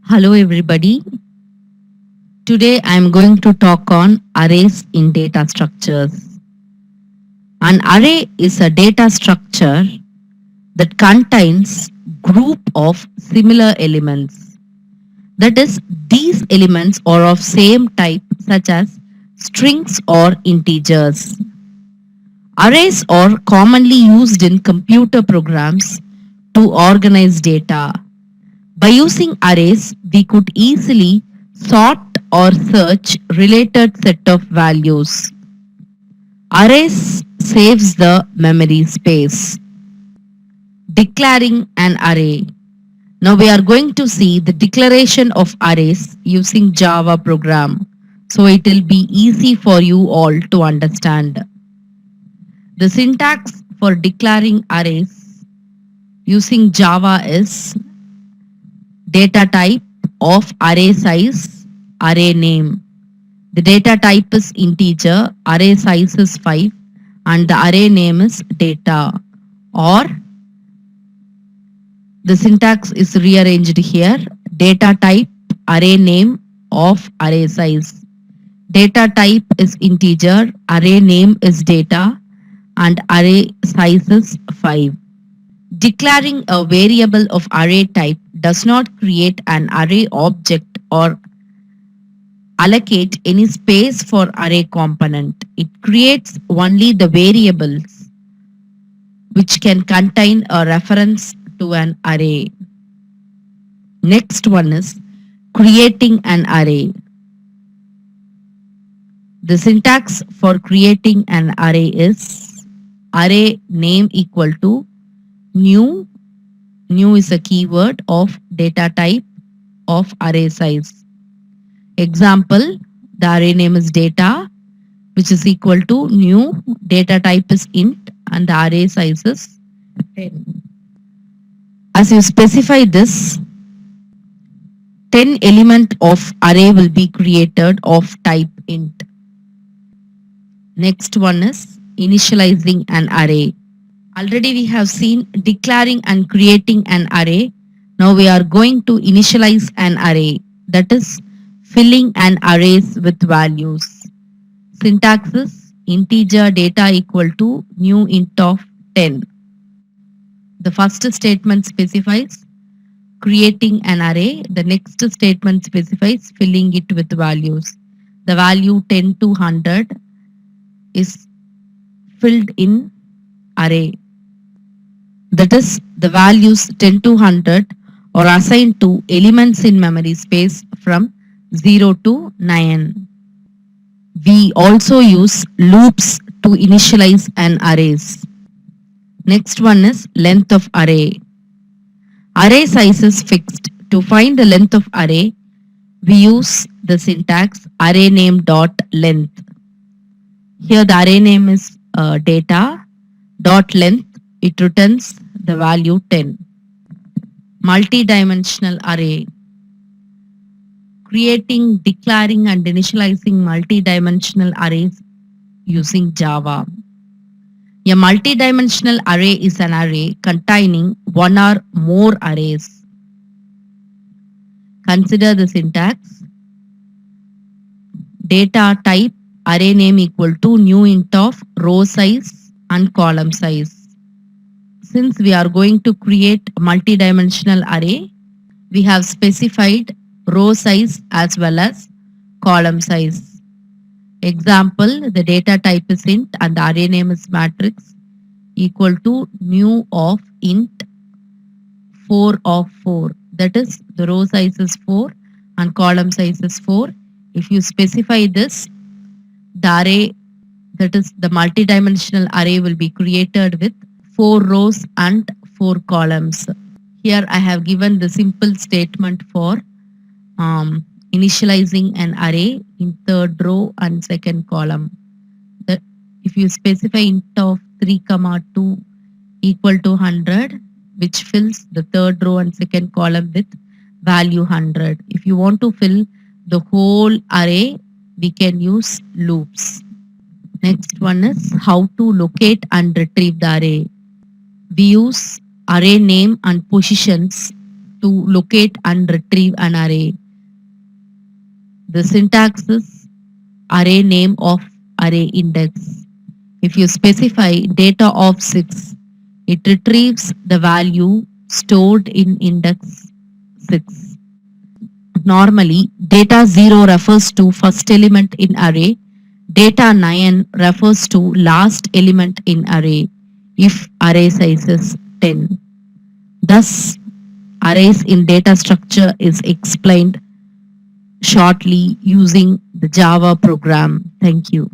Hello everybody. Today I am going to talk on arrays in data structures. An array is a data structure that contains group of similar elements. That is, these elements are of same type such as strings or integers. Arrays are commonly used in computer programs to organize data. By using arrays, we could easily sort or search related set of values. Arrays saves the memory space. Declaring an array. Now we are going to see the declaration of arrays using Java program. So it will be easy for you all to understand. The syntax for declaring arrays using Java is data type of array size, array name. The data type is integer, array size is 5 and the array name is data, or the syntax is rearranged here. Data type, array name of array size. Data type is integer, array name is data and array size is 5. Declaring a variable of array type does not create an array object or allocate any space for array component. It creates only the variables which can contain a reference to an array. Next one is creating an array. The syntax for creating an array is array name equal to new. New is a keyword of data type of array size. Example, the array name is data, which is equal to new, data type is int and the array size is 10. As you specify this, 10 element of array will be created of type int. Next one is initializing an array. Already we have seen declaring and creating an array. Now we are going to initialize an array, that is filling an arrays with values. Syntax is integer data equal to new int of 10. The first statement specifies creating an array. The next statement specifies filling it with values. The value 10 to 100 is filled in array. That is, the values 10 to 100 are assigned to elements in memory space from 0 to 9. We also use loops to initialize an arrays. Next one is length of array. Array size is fixed. To find the length of array, we use the syntax array name dot length. Here the array name is data dot length. It returns the value 10. Multi-dimensional array. Creating, declaring and initializing multi-dimensional arrays using Java. A multi-dimensional array is an array containing one or more arrays. Consider the syntax. Data type array name equal to new int of row size and column size. Since we are going to create a multi-dimensional array, we have specified row size as well as column size. Example, the data type is int and the array name is matrix equal to new of int 4 of 4. That is, the row size is 4 and column size is 4. If you specify this, the array, that is the multi-dimensional array, will be created with 4 rows and 4 columns. Here I have given the simple statement for initializing an array in third row and second column. That if you specify int of 3, 2 equal to 100, which fills the third row and second column with value 100. If you want to fill the whole array, we can use loops. Next one is how to locate and retrieve the array. We use array name and positions to locate and retrieve an array. The syntax is array name of array index. If you specify data of 6, it retrieves the value stored in index 6. Normally, data 0 refers to first element in array. Data 9 refers to last element in array if array size is 10. Thus, arrays in data structure is explained shortly using the Java program. Thank you.